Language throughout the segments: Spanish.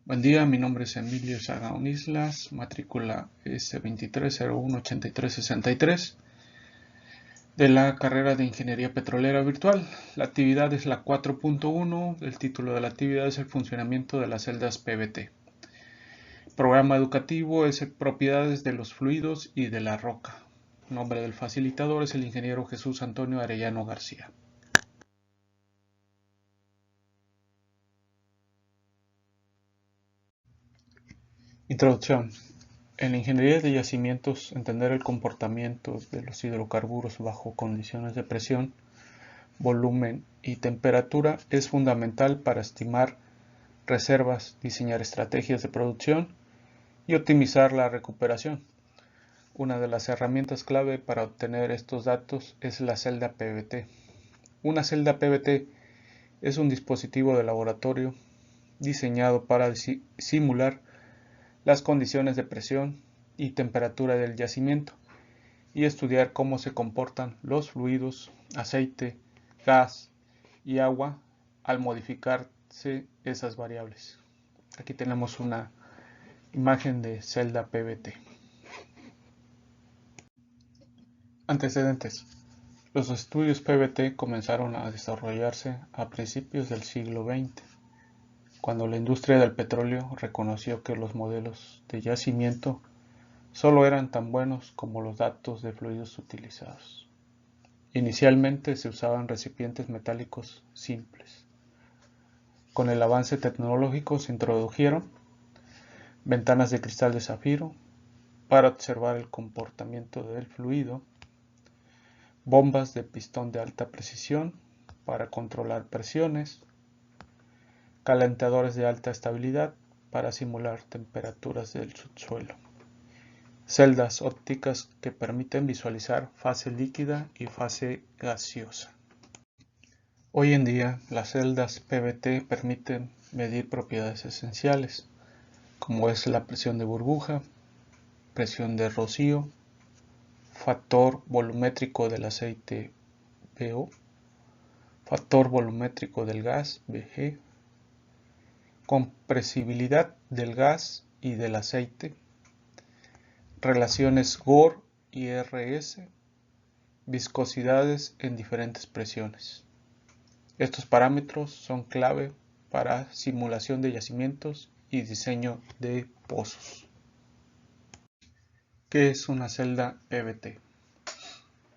Buen día, mi nombre es Emilio Sagaón Islas, matrícula S23018363 de la carrera de Ingeniería Petrolera Virtual. La actividad es la 4.1, el título de la actividad es el funcionamiento de las celdas PVT. Programa educativo es propiedades de los fluidos y de la roca. Nombre del facilitador es el ingeniero Jesús Antonio Arellano García. Introducción. En la ingeniería de yacimientos, entender el comportamiento de los hidrocarburos bajo condiciones de presión, volumen y temperatura es fundamental para estimar reservas, diseñar estrategias de producción y optimizar la recuperación. Una de las herramientas clave para obtener estos datos es la celda PVT. Una celda PVT es un dispositivo de laboratorio diseñado para simular las condiciones de presión y temperatura del yacimiento y estudiar cómo se comportan los fluidos, aceite, gas y agua al modificarse esas variables. Aquí tenemos una imagen de celda PVT. Antecedentes. Los estudios PVT comenzaron a desarrollarse a principios del siglo XX, cuando la industria del petróleo reconoció que los modelos de yacimiento solo eran tan buenos como los datos de fluidos utilizados. Inicialmente se usaban recipientes metálicos simples. Con el avance tecnológico se introdujeron ventanas de cristal de zafiro para observar el comportamiento del fluido, bombas de pistón de alta precisión para controlar presiones, calentadores de alta estabilidad para simular temperaturas del subsuelo, celdas ópticas que permiten visualizar fase líquida y fase gaseosa. Hoy en día, las celdas PVT permiten medir propiedades esenciales, como es la presión de burbuja, presión de rocío, factor volumétrico del aceite VO, factor volumétrico del gas VG, compresibilidad del gas y del aceite, relaciones GOR y RS, viscosidades en diferentes presiones. Estos parámetros son clave para simulación de yacimientos y diseño de pozos. ¿Qué es una celda PVT?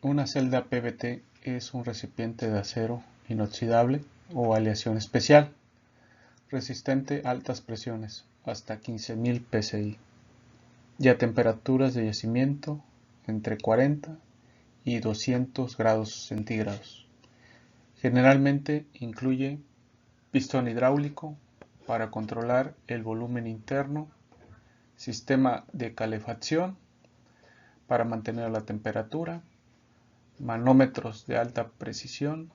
Una celda PVT es un recipiente de acero inoxidable o aleación especial, resistente a altas presiones, hasta 15.000 psi, y a temperaturas de yacimiento entre 40 y 200 grados centígrados. Generalmente incluye pistón hidráulico para controlar el volumen interno, sistema de calefacción para mantener la temperatura, manómetros de alta precisión,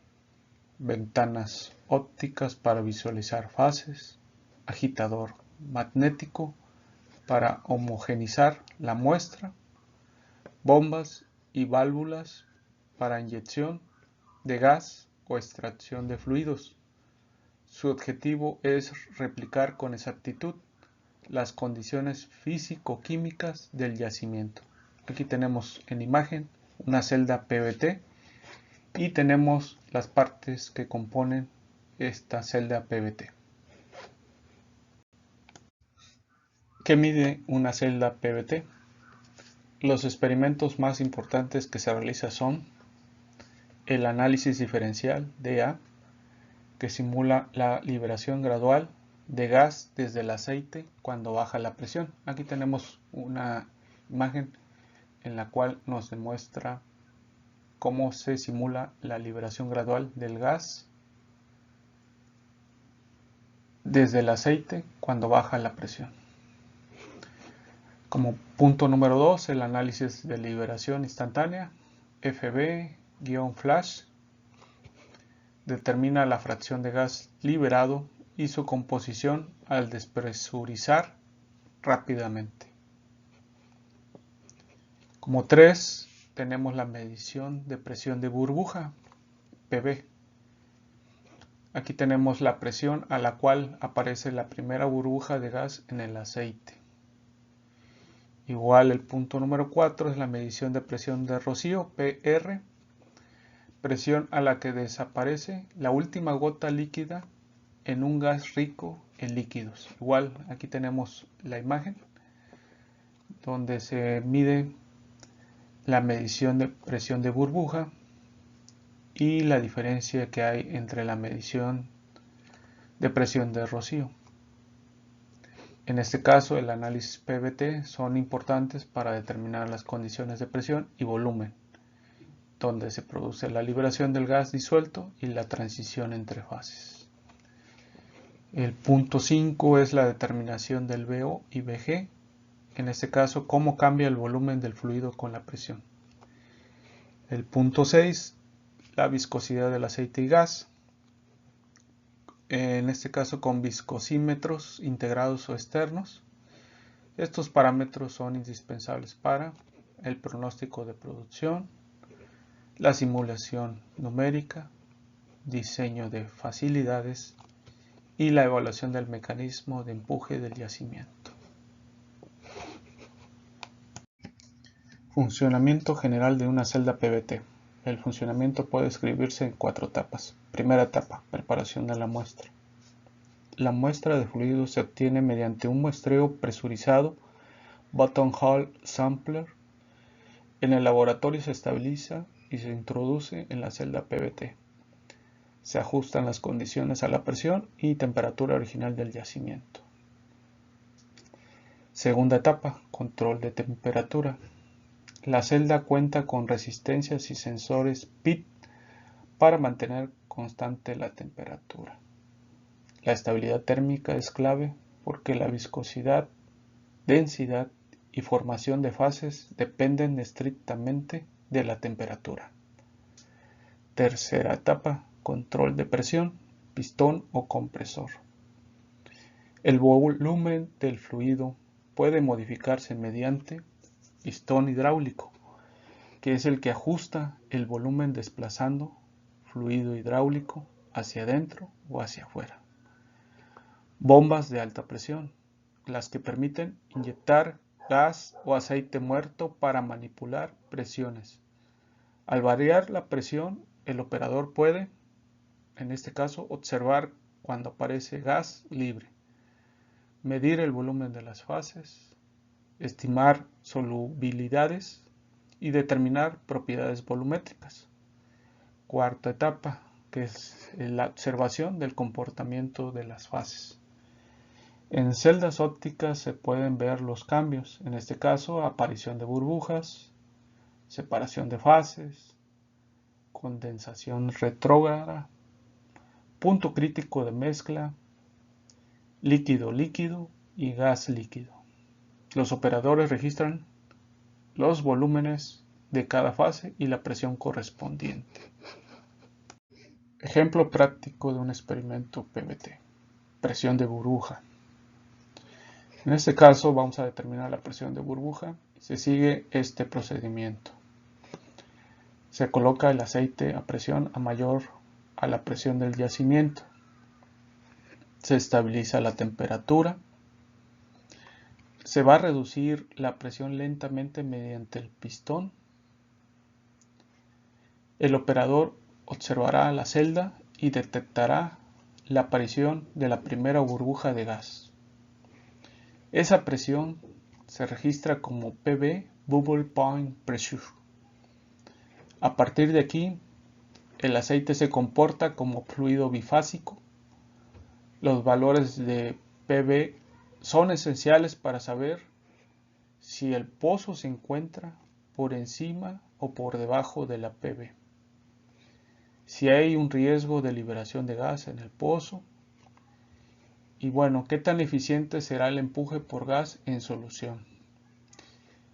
ventanas ópticas para visualizar fases, agitador magnético para homogeneizar la muestra, bombas y válvulas para inyección de gas o extracción de fluidos. Su objetivo es replicar con exactitud las condiciones físico-químicas del yacimiento. Aquí tenemos en imagen una celda PVT y tenemos las partes que componen esta celda PVT. ¿Qué mide una celda PVT? Los experimentos más importantes que se realizan son el análisis diferencial DA, que simula la liberación gradual de gas desde el aceite cuando baja la presión. Aquí tenemos una imagen en la cual nos demuestra cómo se simula la liberación gradual del gas desde el aceite cuando baja la presión. Como punto número 2, el análisis de liberación instantánea, FB-flash, determina la fracción de gas liberado y su composición al despresurizar rápidamente. Como 3, tenemos la medición de presión de burbuja, PB. Aquí tenemos la presión a la cual aparece la primera burbuja de gas en el aceite. Igual el punto número 4 es la medición de presión de rocío, PR, presión a la que desaparece la última gota líquida en un gas rico en líquidos. Igual aquí tenemos la imagen donde se mide la medición de presión de burbuja y la diferencia que hay entre la medición de presión de rocío. En este caso, el análisis PVT son importantes para determinar las condiciones de presión y volumen, donde se produce la liberación del gas disuelto y la transición entre fases. El punto 5 es la determinación del VO y VG, en este caso, cómo cambia el volumen del fluido con la presión. El punto 6, la viscosidad del aceite y gas, en este caso con viscosímetros integrados o externos. Estos parámetros son indispensables para el pronóstico de producción, la simulación numérica, diseño de facilidades y la evaluación del mecanismo de empuje del yacimiento. Funcionamiento general de una celda PVT. El funcionamiento puede describirse en 4 etapas. Primera etapa, preparación de la muestra. La muestra de fluido se obtiene mediante un muestreo presurizado buttonhole sampler. En el laboratorio se estabiliza y se introduce en la celda PVT. Se ajustan las condiciones a la presión y temperatura original del yacimiento. Segunda etapa, control de temperatura. La celda cuenta con resistencias y sensores PID para mantener constante la temperatura. La estabilidad térmica es clave porque la viscosidad, densidad y formación de fases dependen estrictamente de la temperatura. Tercera etapa, control de presión, pistón o compresor. El volumen del fluido puede modificarse mediante pistón hidráulico, que es el que ajusta el volumen desplazando fluido hidráulico hacia adentro o hacia afuera. Bombas de alta presión, las que permiten inyectar gas o aceite muerto para manipular presiones. Al variar la presión, el operador puede, en este caso, observar cuando aparece gas libre, medir el volumen de las fases, estimar solubilidades y determinar propiedades volumétricas. Cuarta etapa, que es la observación del comportamiento de las fases. En celdas ópticas se pueden ver los cambios, en este caso aparición de burbujas, separación de fases, condensación retrógrada, punto crítico de mezcla, líquido-líquido y gas líquido. Los operadores registran los volúmenes de cada fase y la presión correspondiente. Ejemplo práctico de un experimento PVT. Presión de burbuja. En este caso vamos a determinar la presión de burbuja. Se sigue este procedimiento. Se coloca el aceite a presión mayor a la presión del yacimiento. Se estabiliza la temperatura. Se va a reducir la presión lentamente mediante el pistón. El operador observará la celda y detectará la aparición de la primera burbuja de gas. Esa presión se registra como PV, Bubble Point Pressure. A partir de aquí, el aceite se comporta como fluido bifásico. Los valores de PV son esenciales para saber si el pozo se encuentra por encima o por debajo de la PV. Si hay un riesgo de liberación de gas en el pozo. Y bueno, ¿qué tan eficiente será el empuje por gas en solución?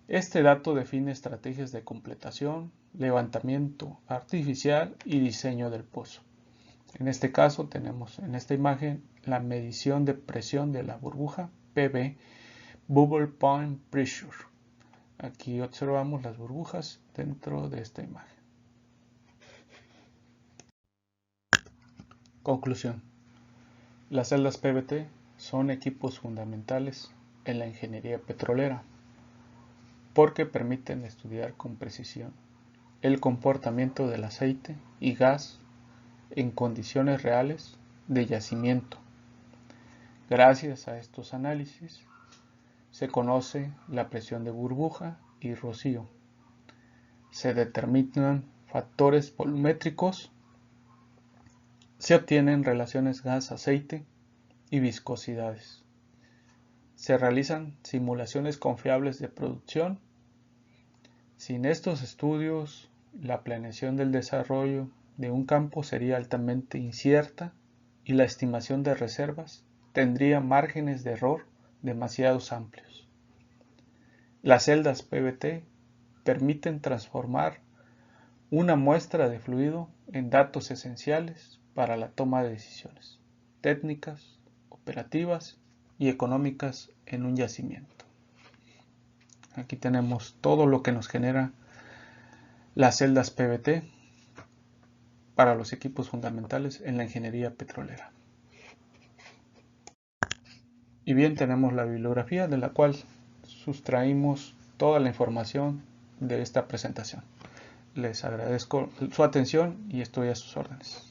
Este dato define estrategias de completación, levantamiento artificial y diseño del pozo. En este caso tenemos en esta imagen la medición de presión de la burbuja PV, Bubble Point Pressure. Aquí observamos las burbujas dentro de esta imagen. Conclusión. Las celdas PVT son equipos fundamentales en la ingeniería petrolera porque permiten estudiar con precisión el comportamiento del aceite y gas en condiciones reales de yacimiento. Gracias a estos análisis se conoce la presión de burbuja y rocío. Se determinan factores volumétricos. Se obtienen relaciones gas-aceite y viscosidades. Se realizan simulaciones confiables de producción. Sin estos estudios, la planeación del desarrollo de un campo sería altamente incierta y la estimación de reservas tendría márgenes de error demasiado amplios. Las celdas PVT permiten transformar una muestra de fluido en datos esenciales para la toma de decisiones técnicas, operativas y económicas en un yacimiento. Aquí tenemos todo lo que nos genera las celdas PVT para los equipos fundamentales en la ingeniería petrolera. Y bien, tenemos la bibliografía de la cual sustraímos toda la información de esta presentación. Les agradezco su atención y estoy a sus órdenes.